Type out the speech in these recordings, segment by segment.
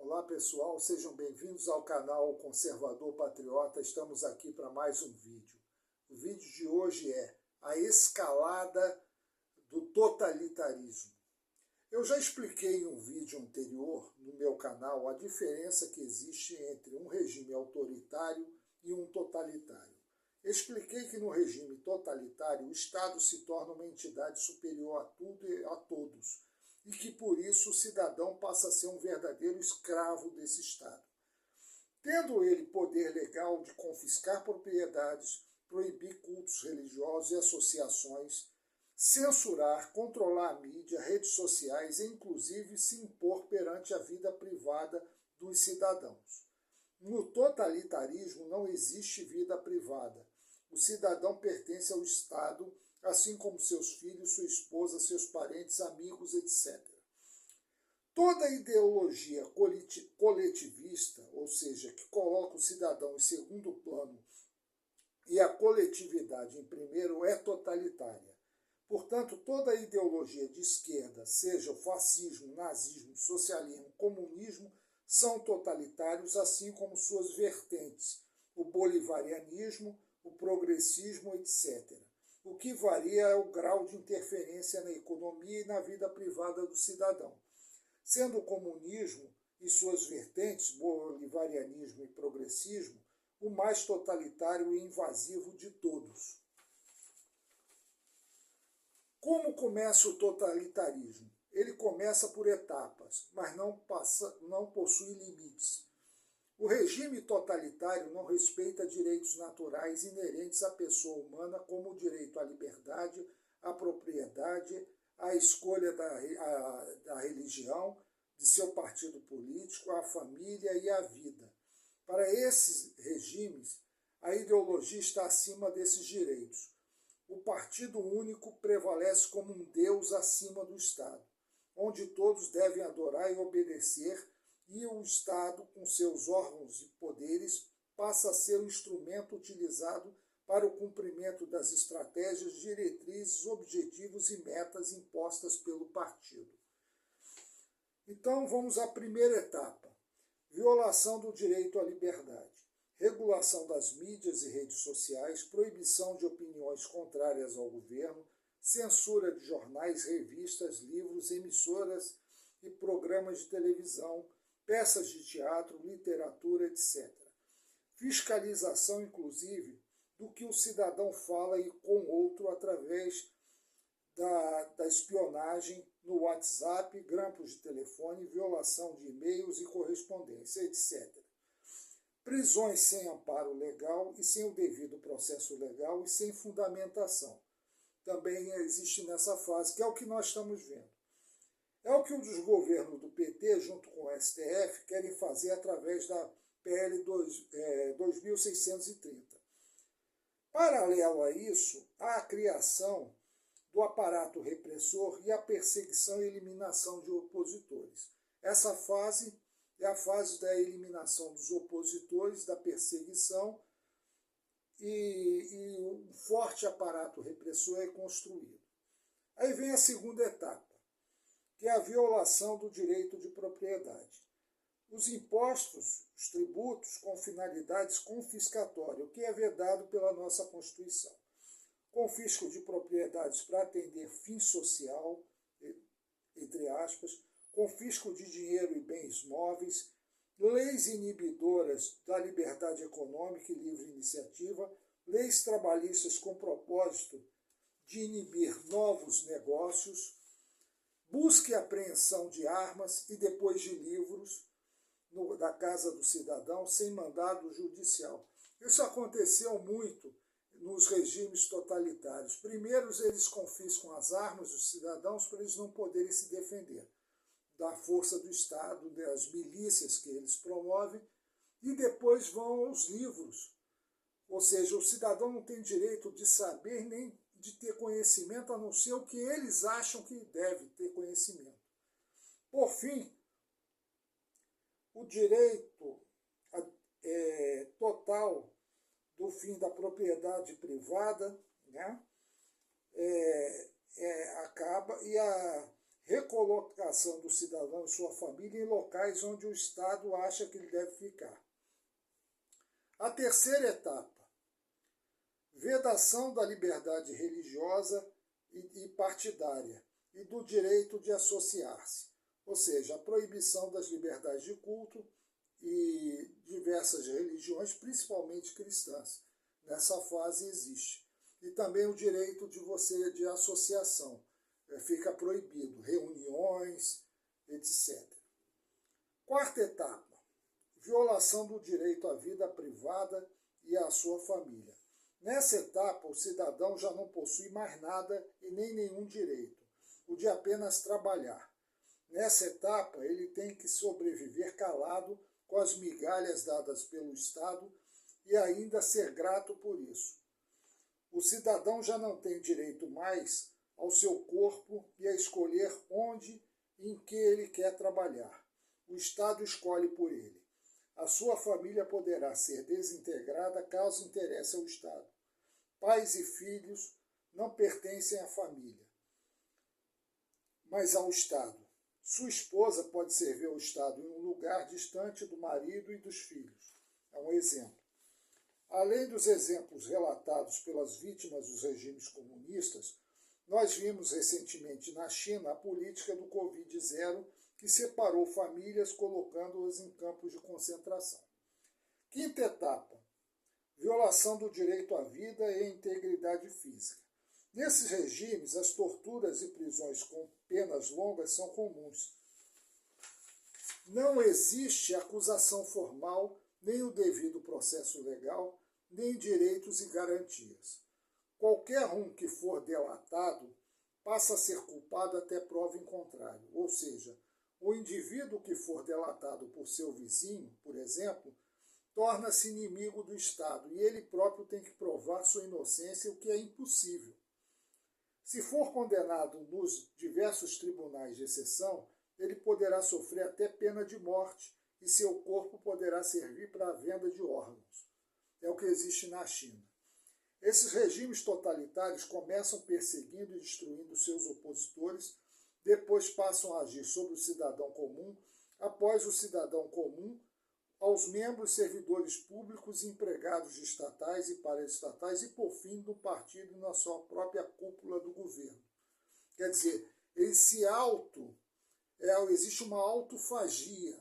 Olá pessoal, sejam bem-vindos ao canal Conservador Patriota. Estamos aqui para mais um vídeo. O vídeo de hoje é a escalada do totalitarismo. Eu já expliquei em um vídeo anterior no meu canal a diferença que existe entre um regime autoritário e um totalitário. Expliquei que no regime totalitário o Estado se torna uma entidade superior a tudo e a todos, e que por isso o cidadão passa a ser um verdadeiro escravo desse Estado. Tendo ele poder legal de confiscar propriedades, proibir cultos religiosos e associações, censurar, controlar a mídia, redes sociais e inclusive se impor perante a vida privada dos cidadãos. No totalitarismo não existe vida privada. O cidadão pertence ao Estado, assim como seus filhos, sua esposa, seus parentes, amigos, etc. Toda ideologia coletivista, ou seja, que coloca o cidadão em segundo plano e a coletividade em primeiro, é totalitária. Portanto, toda ideologia de esquerda, seja o fascismo, nazismo, socialismo, comunismo, são totalitários, assim como suas vertentes, o bolivarianismo, o progressismo, etc. O que varia é o grau de interferência na economia e na vida privada do cidadão. Sendo o comunismo e suas vertentes, bolivarianismo e progressismo, o mais totalitário e invasivo de todos. Como começa o totalitarismo? Ele começa por etapas, mas não possui limites. O regime totalitário não respeita direitos naturais inerentes à pessoa humana, como o direito à liberdade, à propriedade, à escolha da religião, de seu partido político, à família e à vida. Para esses regimes, a ideologia está acima desses direitos. O partido único prevalece como um Deus acima do Estado, onde todos devem adorar e obedecer, e o Estado, com seus órgãos e poderes, passa a ser um instrumento utilizado para o cumprimento das estratégias, diretrizes, objetivos e metas impostas pelo partido. Então vamos à primeira etapa: violação do direito à liberdade, regulação das mídias e redes sociais, proibição de opiniões contrárias ao governo, censura de jornais, revistas, livros, emissoras e programas de televisão, peças de teatro, literatura, etc. Fiscalização, inclusive, do que o cidadão fala e com outro através da espionagem no WhatsApp, grampos de telefone, violação de e-mails e correspondência, etc. Prisões sem amparo legal e sem o devido processo legal e sem fundamentação. Também existe nessa fase, que é o que nós estamos vendo. É o que o desgoverno do PT, junto com o STF, querem fazer através da PL 2630. Paralelo a isso, há a criação do aparato repressor e a perseguição e eliminação de opositores. Essa fase é a fase da eliminação dos opositores, da perseguição, e um forte aparato repressor é construído. Aí vem a segunda etapa, que é a violação do direito de propriedade. Os impostos, os tributos com finalidades confiscatórias, o que é vedado pela nossa Constituição. Confisco de propriedades para atender fim social, entre aspas, confisco de dinheiro e bens móveis, leis inibidoras da liberdade econômica e livre iniciativa, leis trabalhistas com propósito de inibir novos negócios, busca e apreensão de armas e depois de livros da casa do cidadão sem mandado judicial. Isso aconteceu muito nos regimes totalitários. Primeiro, eles confiscam as armas dos cidadãos para eles não poderem se defender da força do Estado, das milícias que eles promovem, e depois vão aos livros. Ou seja, o cidadão não tem direito de saber nem de ter conhecimento, a não ser o que eles acham que deve ter conhecimento. Por fim, o direito total do fim da propriedade privada, né, acaba, e a recolocação do cidadão e sua família em locais onde o Estado acha que ele deve ficar. A terceira etapa, vedação da liberdade religiosa e partidária e do direito de associar-se, ou seja, a proibição das liberdades de culto e diversas religiões, principalmente cristãs. Nessa fase existe. E também o direito de associação. Fica proibido, reuniões, etc. Quarta etapa, violação do direito à vida privada e à sua família. Nessa etapa, o cidadão já não possui mais nada e nem nenhum direito, o de apenas trabalhar. Nessa etapa, ele tem que sobreviver calado com as migalhas dadas pelo Estado e ainda ser grato por isso. O cidadão já não tem direito mais ao seu corpo e a escolher onde e em que ele quer trabalhar. O Estado escolhe por ele. A sua família poderá ser desintegrada caso interesse ao Estado. Pais e filhos não pertencem à família, mas ao Estado. Sua esposa pode servir ao Estado em um lugar distante do marido e dos filhos. É um exemplo. Além dos exemplos relatados pelas vítimas dos regimes comunistas, nós vimos recentemente na China a política do Covid-0 que separou famílias colocando-as em campos de concentração. Quinta etapa, violação do direito à vida e à integridade física. Nesses regimes, as torturas e prisões com penas longas são comuns. Não existe acusação formal, nem o devido processo legal, nem direitos e garantias. Qualquer um que for delatado passa a ser culpado até prova em contrário, ou seja, o indivíduo que for delatado por seu vizinho, por exemplo, torna-se inimigo do Estado e ele próprio tem que provar sua inocência, o que é impossível. Se for condenado nos diversos tribunais de exceção, ele poderá sofrer até pena de morte e seu corpo poderá servir para a venda de órgãos. É o que existe na China. Esses regimes totalitários começam perseguindo e destruindo seus opositores, depois passam a agir sobre o cidadão comum, após o cidadão comum, aos membros servidores públicos, empregados estatais e paraestatais e, por fim, do partido e na sua própria cúpula do governo. Quer dizer, existe uma autofagia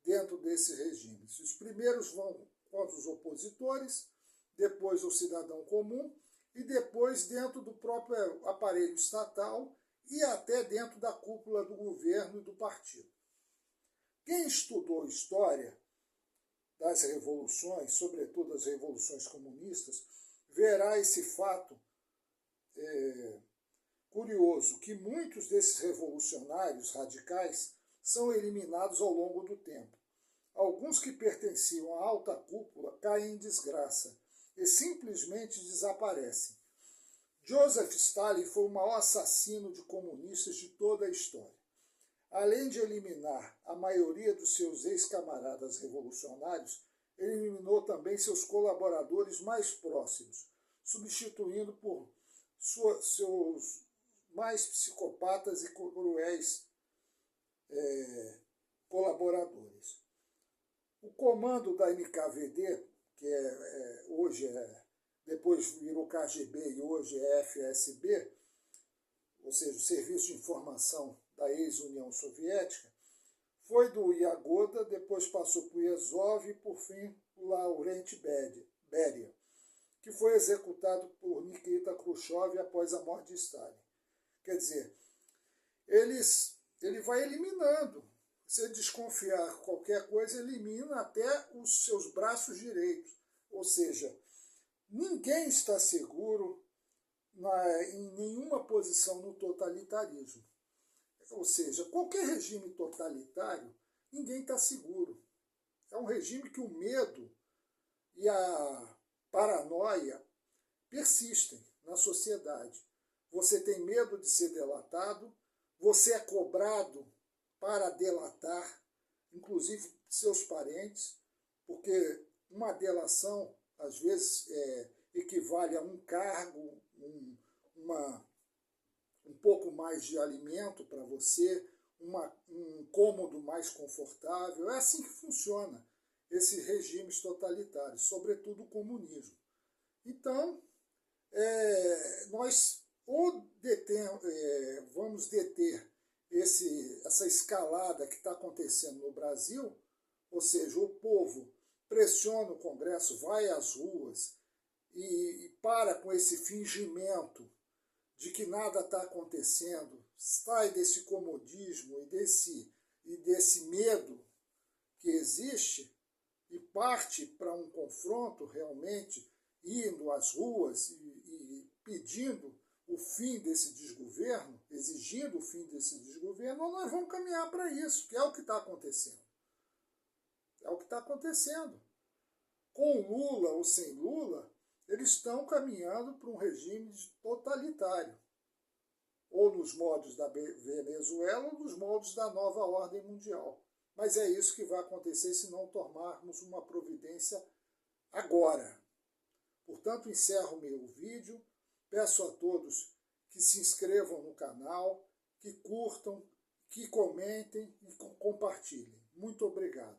dentro desses regimes. Os primeiros vão contra os opositores, depois o cidadão comum e depois dentro do próprio aparelho estatal e até dentro da cúpula do governo e do partido. Quem estudou história das revoluções, sobretudo as revoluções comunistas, verá esse fato curioso, que muitos desses revolucionários radicais são eliminados ao longo do tempo. Alguns que pertenciam à alta cúpula caem em desgraça e simplesmente desaparecem. Joseph Stalin foi o maior assassino de comunistas de toda a história. Além de eliminar a maioria dos seus ex-camaradas revolucionários, ele eliminou também seus colaboradores mais próximos, substituindo por seus mais psicopatas e cruéis colaboradores. O comando da NKVD, que depois virou KGB e hoje é FSB, ou seja, o Serviço de Informação da ex-União Soviética, foi do Yagoda, depois passou para o Yezhov e, por fim, o Laurent Beria, que foi executado por Nikita Khrushchev após a morte de Stalin. Quer dizer, ele vai eliminando. Se desconfiar qualquer coisa, elimina até os seus braços direitos. Ou seja, ninguém está seguro em nenhuma posição no totalitarismo. Ou seja, qualquer regime totalitário, ninguém está seguro. É um regime que o medo e a paranoia persistem na sociedade. Você tem medo de ser delatado, você é cobrado para delatar, inclusive seus parentes, porque uma delação, às vezes, equivale a um cargo, um pouco mais de alimento para você, um cômodo mais confortável. É assim que funciona esses regimes totalitários, sobretudo o comunismo. Então, nós ou vamos deter essa escalada que está acontecendo no Brasil, ou seja, o povo pressiona o Congresso, vai às ruas e para com esse fingimento de que nada está acontecendo, sai desse comodismo e desse medo que existe e parte para um confronto realmente, indo às ruas e pedindo o fim desse desgoverno, exigindo o fim desse desgoverno, nós vamos caminhar para isso, que é o que está acontecendo. É o que está acontecendo. Com Lula ou sem Lula, eles estão caminhando para um regime totalitário, ou nos moldes da Venezuela, ou nos moldes da nova ordem mundial. Mas é isso que vai acontecer se não tomarmos uma providência agora. Portanto, encerro meu vídeo, peço a todos que se inscrevam no canal, que curtam, que comentem e compartilhem. Muito obrigado.